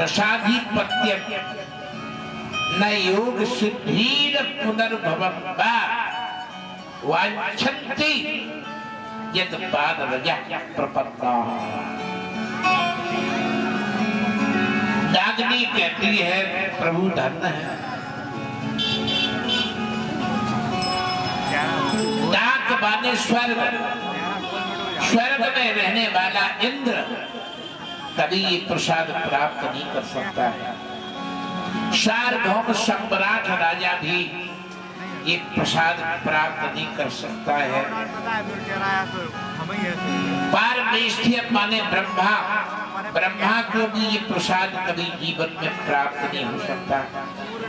प्रसादीपत्यम न योग सिद्धीर पुनर्भवम वा वांछन्ति यद पाद रजा प्रपन्ना। नागनी कहती है प्रभु धन्य है, नाग माने स्वर्ग, स्वर्ग में रहने वाला इंद्र कभी ये प्रसाद प्राप्त नहीं कर सकता है। सार्वभौम सम्राट राजा भी ये प्रसाद प्राप्त नहीं कर सकता है। पारमेष्ठिय माने ब्रह्मा, ब्रह्मा को भी ये प्रसाद कभी जीवन में प्राप्त नहीं हो सकता।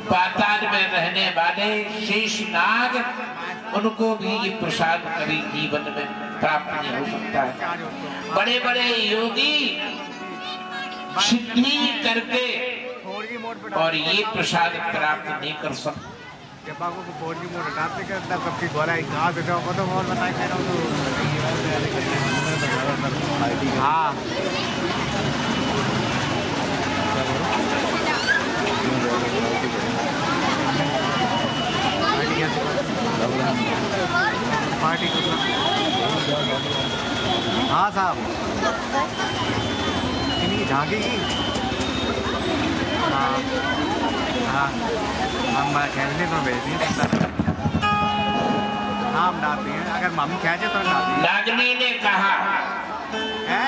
पाताल में रहने वाले शेष नाग, उनको भी ये प्रसाद कभी जीवन में प्राप्त नहीं हो सकता है। बड़े बड़े योगी सिद्धि करके और ये प्रसाद प्राप्त नहीं कर सकते। हाँ साहब, इनकी झांकी की हाँ हाँ हम खींचने तो भेजती हैं, हाँ हम डालती हैं, अगर मम्मी खींचे तो डालती हैं। नागनी ने कहा है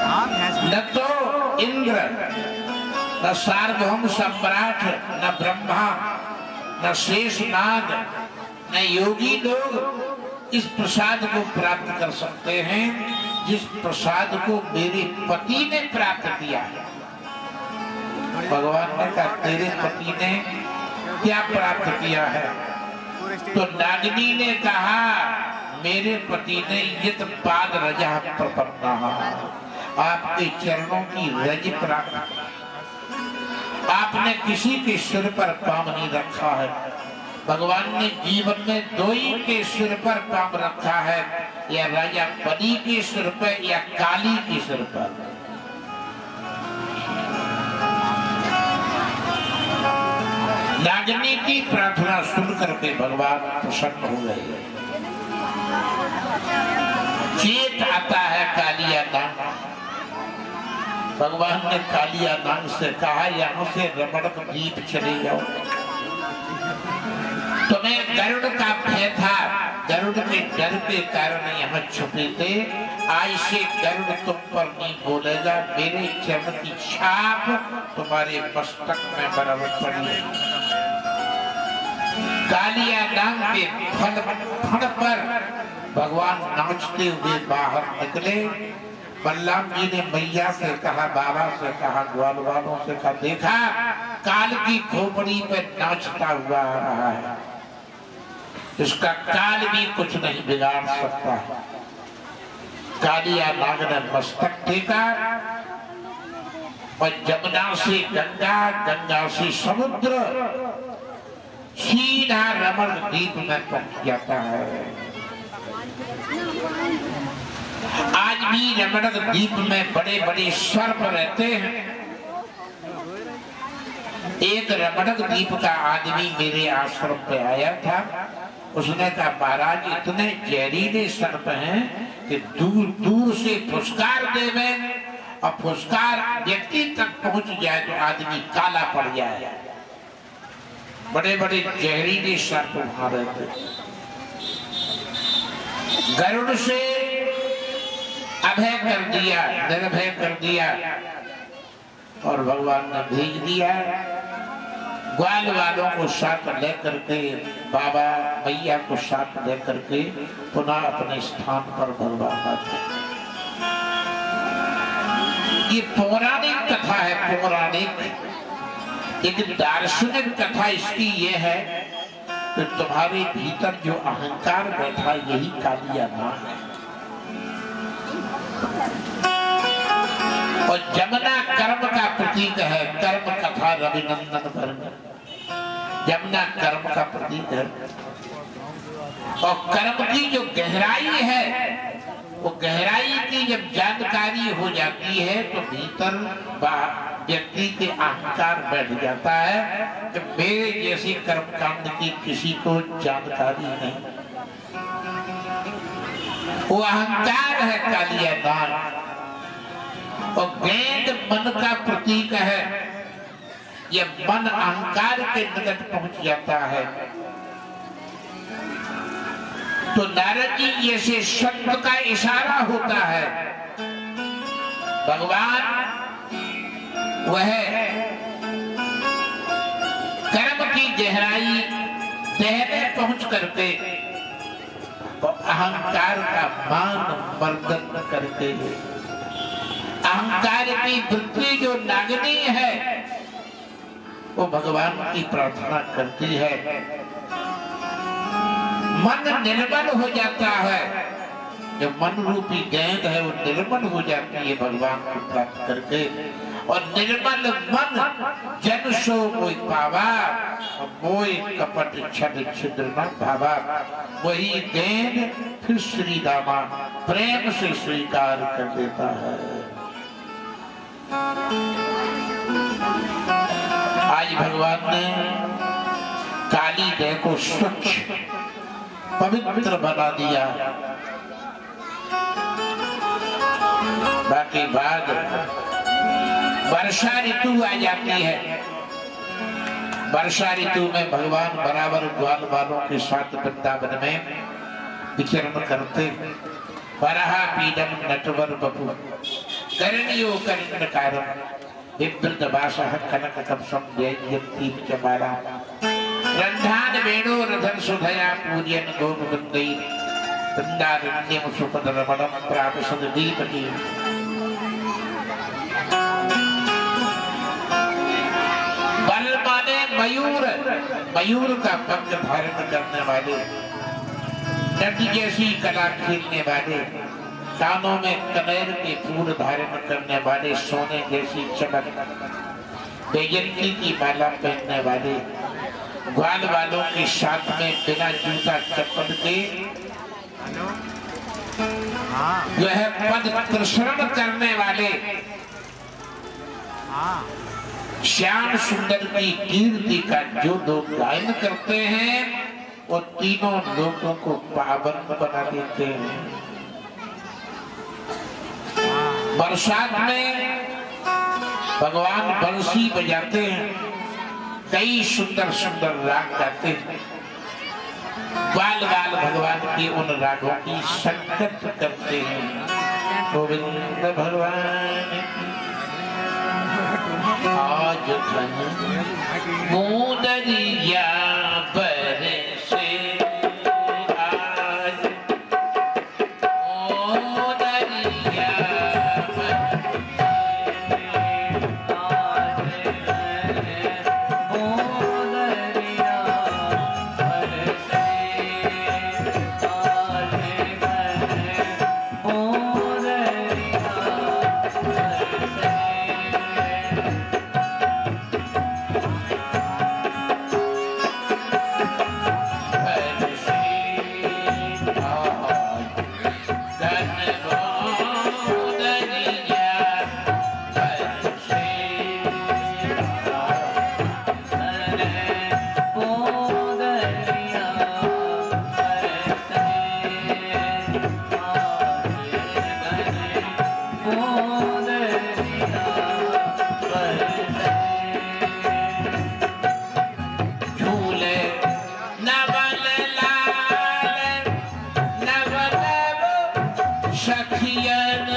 हाँ न तो इंद्र, न सार्वभौम सम्राट, न ब्रह्मा, न शेष नाग, न योगी लोग इस प्रसाद को प्राप्त कर सकते हैं जिस प्रसाद को मेरे पति ने प्राप्त किया है। भगवान ने कहा तेरे पति ने क्या प्राप्त किया है? तो नागनी ने कहा मेरे पति ने यत पाद रजा प्रपन्ना, आपके चरणों की रज प्राप्त। आपने किसी के सिर पर पाँव नहीं रखा है। भगवान ने जीवन में दो ही के सिर पर पाँव रखा है, या राजा बलि के सिर पर या काली के सिर पर। नागनी की प्रार्थना सुनकर के भगवान प्रसन्न हो गए। चेत आता है कालिया नाग। भगवान ने कालिया नाग से कहा यहाँ से रमणक द्वीप चले जाओ। तुम्हें गरुड़ का भय था, गरुड़ के डर के कारण यहाँ छुपे थे। आज से गरुड़ तुम पर नहीं बोलेगा, मेरे चरण की छाप तुम्हारे मस्तक में बराबर पड़ी है। कालिया नाग के फण पर भगवान नाचते हुए बाहर निकले। बलराम जी ने मैया से कहा, बाबा से कहा, ग्वाल वालों से कहा, देखा काल की खोपड़ी पे नाचता हुआ आ रहा है, इसका काल भी कुछ नहीं बिगाड़ सकता है। कालिया नाग ने मस्तक टेका और जमुना से गंगा, गंगा से समुद्र, सीधा रमण द्वीप में पहुंच जाता है। आज भी रमण द्वीप में बड़े बड़े सर्प रहते हैं। एक रमण द्वीप का आदमी मेरे आश्रम पे आया था। उसने कहा महाराज इतने जहरीले सर्प हैं कि दूर दूर से फुसकार देवे और फुसकार व्यक्ति तक पहुंच जाए तो आदमी काला पड़ जाए। बड़े बड़े जहरीले सर्प वहां रहते। गरुड़ से अभय कर दिया, निर्भय कर दिया और भगवान ने भेज दिया। ग्वाल वालों को साथ लेकर के, बाबा मैया को साथ लेकर के पुनः अपने स्थान पर भगवान आते। ये पौराणिक कथा है, पौराणिक। एक दार्शनिक कथा इसकी ये है कि तुम्हारे भीतर जो अहंकार बैठा यही कालिया नाग है। और जमुना कर्म का प्रतीक है। कर्म कथा रविनंदन कर्म, जमुना कर्म का प्रतीक है। और कर्म की जो गहराई है, वो गहराई की जब जानकारी हो जाती है तो भीतर व्यक्ति के अहंकार बैठ जाता है कि मेरे जैसे कर्मकांड की किसी को जानकारी नहीं। वो अहंकार है कालिया नाग, और गेंद मन का प्रतीक है। यह मन अहंकार के निकट पहुंच जाता है। तो नारद जी जैसे शब्द का इशारा होता है, भगवान वह कर्म की गहराई तहने पहुंच करके अहंकार का मान मर्दन करके, अहंकार की वृत्ति जो नागनी है वो भगवान की प्रार्थना करती है। मन निर्मल हो जाता है, जो मन रूपी गेंद है वो निर्मल हो जाती है भगवान को प्राप्त करके। और निर्मल मन जन सो मोहि पावा, मोहि कपट छल छिद्र न भावा। वही गेंद फिर श्री रामा प्रेम से स्वीकार कर देता है। आज भगवान ने काली देह को स्वच्छ पवित्र बना दिया। बाकी बाद वर्षा ऋतु आ जाती है। वर्षा ऋतु में भगवान बराबर ग्वाल वालों के साथ वृंदावन में विचरण करते। वराहा पीडम नटवर बपु करणियो करणकारम विवृत वासः कनक कपसम जयन्ती चमारा। रंधान वेणु रधन सुधया पूजन गोपवंदे वृंदारण्यम सुपद रमणम प्रापसद दीपकी। बल माने मयूर, मयूर का पंख धारण करने वाले, नट जैसी कला खेलने वाले, कानों में कनेर के फूल धारण करने वाले, सोने जैसी चमक, वैजयंती की माला पहनने वाले, ग्वाल वालों के साथ में बिना जूता चप्पल के जो है पद प्रसरण करने वाले, श्याम सुंदर की कीर्ति का जो लोग गायन करते हैं वो तीनों लोगों को पावन बना देते हैं। बरसात में भगवान बंसी बजाते हैं, कई सुंदर सुंदर राग गाते हैं। बाल बाल भगवान के उन रागों की संगत करते हैं। गोविंद भगवान आज मुदरिया बरसे, आज मुदरिया सखियन